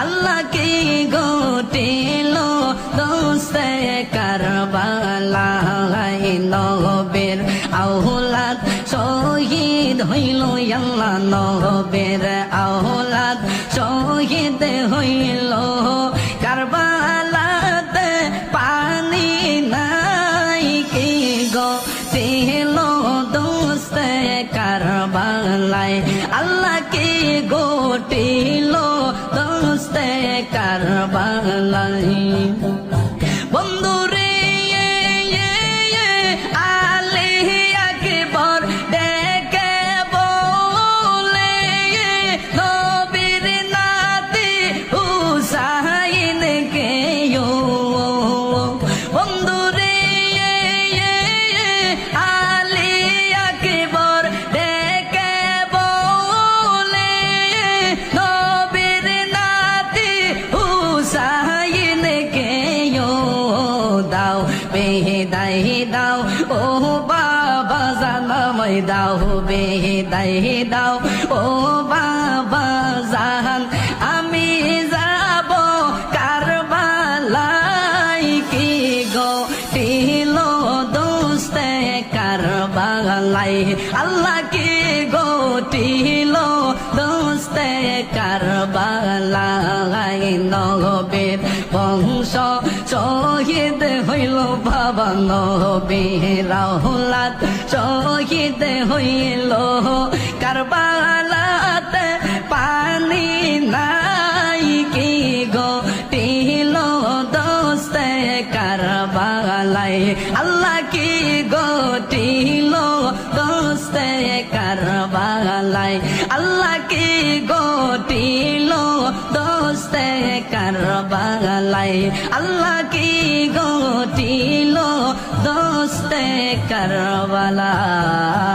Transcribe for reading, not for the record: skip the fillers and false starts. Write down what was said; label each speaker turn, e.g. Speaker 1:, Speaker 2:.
Speaker 1: আল্লাহ কি ঘটিল দোস্তে কারবালায় নবীর আওলাদ শহীদ হইল আল্লাহ নবীর আওলাদ শহীদ হইল কারবালাতে পানি নাই কি ঘটিল দোস্তে কারবালায় আল্লাহ কি ঘটিল দোস্তে কারবালায় বন্ধুরে আলী আকবর ডেকে বলে নবীর নাতি হুসাইন কে বন্ধুরে আলী আকবর ডেকে বলে নবীর নাতি হুসাইন কে দাও বেদাই দাও ও বাবা জানামাই দাও বেদাই দাও ও বাবা জান আমি যাব কারবালায় কি ঘটিল দোস্তে কারবালায় আল্লাহ কি ঘটিল দোস্তে কারবালায় নবীর বংশ শহীদ হইল বাবা নবীর আওলাদ শহীদ হইল কারবালাতে পানি নাই কি ঘটিল দোস্তে কারবালায় আল্লাহ কি ঘটিল দোস্তে কারবালায় আল্লাহ কি ঘটিল দোস্তে কারবালায় আল্লাহ কি ঘটিল দোস্তে কারবালায়